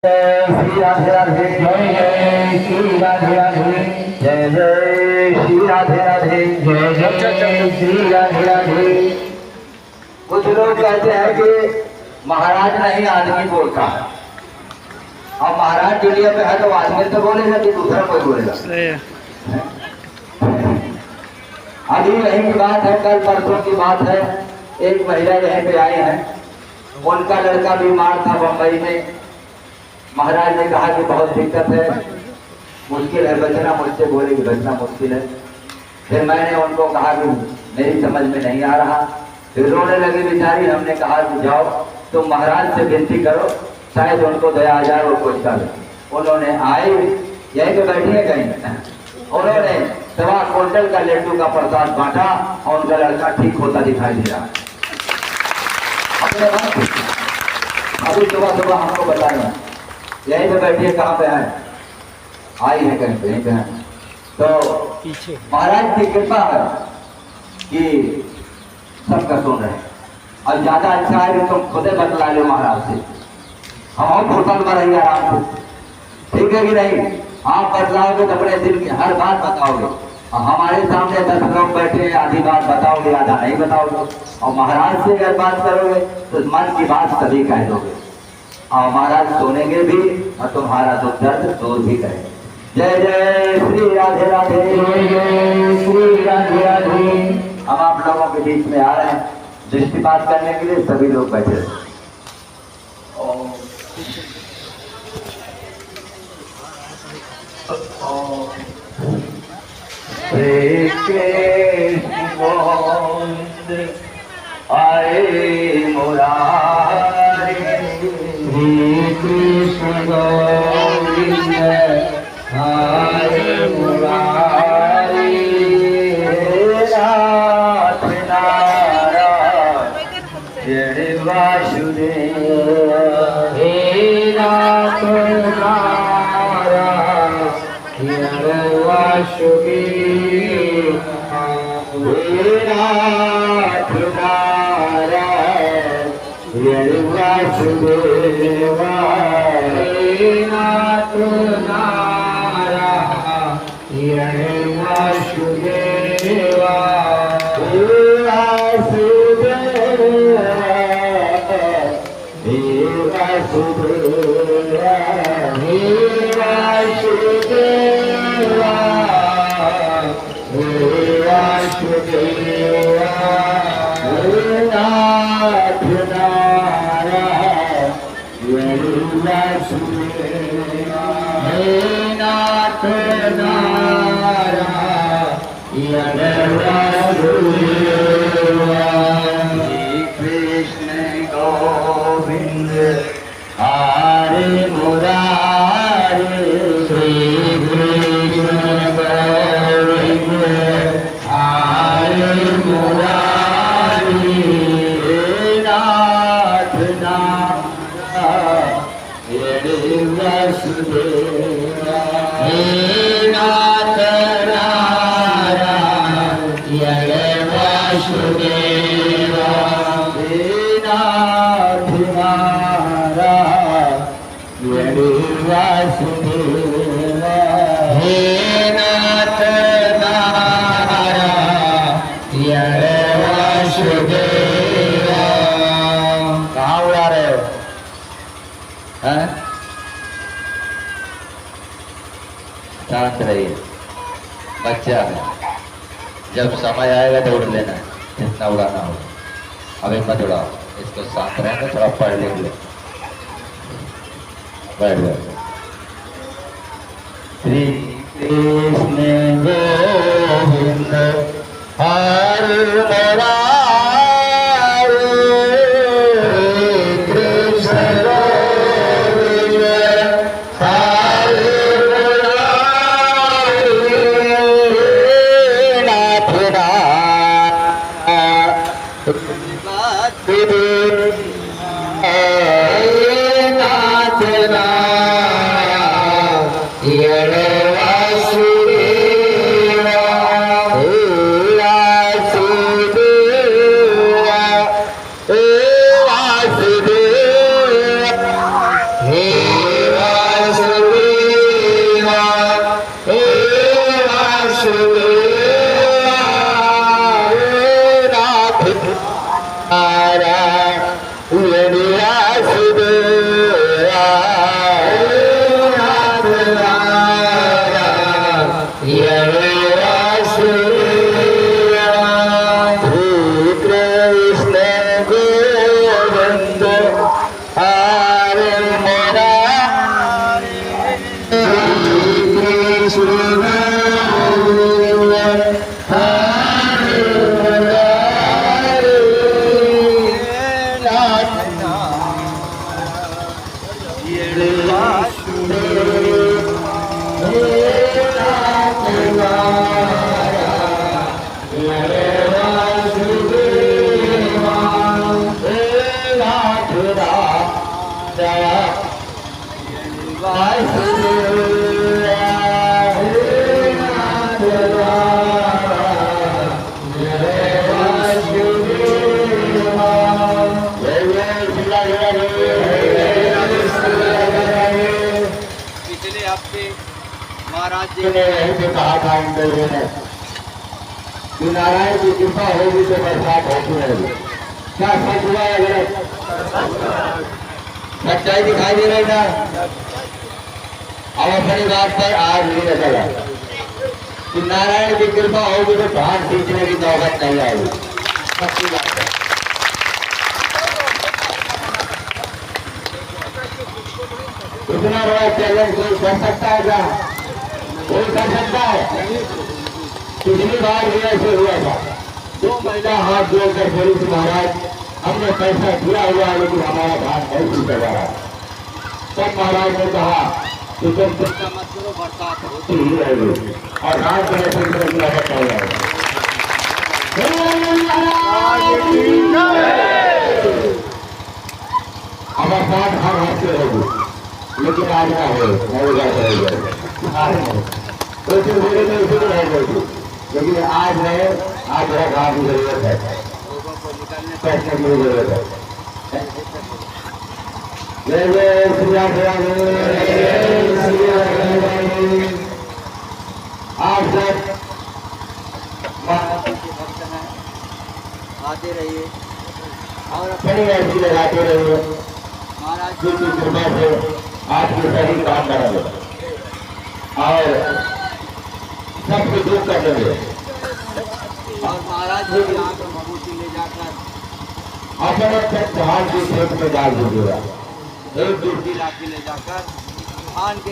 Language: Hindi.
श्री राधे राधे जय जय श्री राधे राधे जय जय श्री राधे राधे जय जय श्री राधे राधे। कुछ लोग कहते हैं कि महाराज नहीं आदमी बोलता है। अब महाराज दुनिया पे है तो आदमी तो बोलेगा कि दूसरा कोई बोलेगा। अभी यही की बात है, कल परसों की बात है। एक महिला यहीं पे आए हैं, उनका लड़का बीमार था बम्बई में। महाराज ने कहा कि बहुत दिक्कत है, मुश्किल है, बचना मुझसे बोले कि बचना मुश्किल है। फिर मैंने उनको कहा कि मेरी समझ में नहीं आ रहा। फिर रोने लगी बेचारी। हमने कहा कि जाओ तुम महाराज से विनती करो, शायद उनको दया आ जाए, वो कुछ कर। उन्होंने आए, यहीं पे बैठिए कहीं, उन्होंने 1.25 क्विंटल का लड्डू का प्रसाद बांटा और उनका लड़का ठीक होता दिखाई दे रहा। अपने अभी सुबह सुबह हमको बताया, यहीं पे बैठिए, कहाँ पे है, आई है कहीं पे, यहीं पे है। तो महाराज की कृपा है कि सबका सुन रहे हैं। और ज्यादा अच्छा है कि तुम खुदे बतला लो महाराज से, हम होटल में रहेंगे आराम से, ठीक है कि नहीं? आप बतलाओगे तो अपने दिल की हर बात बताओगे। और हमारे सामने 10 लोग बैठे हैं, आधी बात बताओगे, आधा नहीं बताओगे। और महाराज से अगर बात करोगे तो मन की बात सभी कह दोगे, और महाराज सुनेंगे भी और तुम्हारा दुख दर्द दूर भी करेंगे। जय जय श्री राधे राधे जय जय श्री राधे राधे। हम आप लोगों के बीच में आ रहे हैं दृष्टिपात करने के लिए, सभी लोग बैठे हैं। श्री कृष्ण गोविंद आए मुरारी, श्री कृष्ण गोविंद आए मुरारी। नाथ नारायण वासुदेव, हे नाथ नारायण वासुदेव, हे नाथ नारायण वासुदेवा, हे नाथ नारायण वासुदेवा, हे वासुदेवा, हे वासुदेवा, हे वासुदेवा, हे वासुदेवा, हे नाथ नारायण वासुदेवा, हे नाथ नारायण वासुदेवा। श्री कृष्ण गोविंद हरे मुरारी, श्री कृष्ण गोविंद हरे मुरारी, हे नाथ नारायण वासुदेवा, हे नाथ नारायण वासुदेवा, हे नाथ नारायण वासुदेवा, हे नाथ नारायण वासुदेवा। कहाँ उड़ा रहे हो? हैं? शांत रहिए, बच्चा है, जब समय आएगा तो उड़ लेना है, जितना उड़ाना हो। अभी मत उड़ाओ, इसको शांत रहना, थोड़ा पढ़ लिख ले, बैठ जाओ। श्री कृष्ण गोविंद हरे मुरारी, कृष्ण गोविंद हरे मुरारी, नाथ नाथ नारायण वासुदेवा, हे वासुदेवा, हे वासुदेवा, हे पिछले हफ्ते महाराज जी ने यही से कहा था इंटरव्यू में कि नारायण की कृपा होगी तो बरसात होती रहेगी। क्या सच हुआ है? गलत सच्चाई दिखाई दे रही ना। अब अपनी बात पर आज नहीं लगा कि नारायण की कृपा होगी तो धान सींचने की नौबत नहीं आएगी। सच्ची बात है। इतना बड़ा चैलेंज कोई कर सकता है क्या? कोई कर सकता है? पिछली बार भी ऐसे हुआ था। 2 महीना हाथ जोड़कर बोली थी महाराज हमने पैसा दिया हुआ है लेकिन हमारा धान नहीं सींचा जा रहा। तब महाराज ने कहा कि तुम चिंता मत करो, बरसात होती ही रहेगी और धान को ऐसे गिरावट हो जाएगा। अब बरसात हर हाथ से होगी लेकिन आज ना हो लेकिन आज नहीं, आज घास की जरूरत है, पैसे की जरूरत है। आप सब आते रहिए और अपनी ऐसी लगाते रहिए। महाराज जी की कृपा से आपके सही काम करेंगे और सबके दुख कर देंगे। और महाराज जी यहाँ पर भभूति ले जाकर अपने धान की खेत में डाल दीजिएगा। एक दूसरी लाठी ले जाकर धान के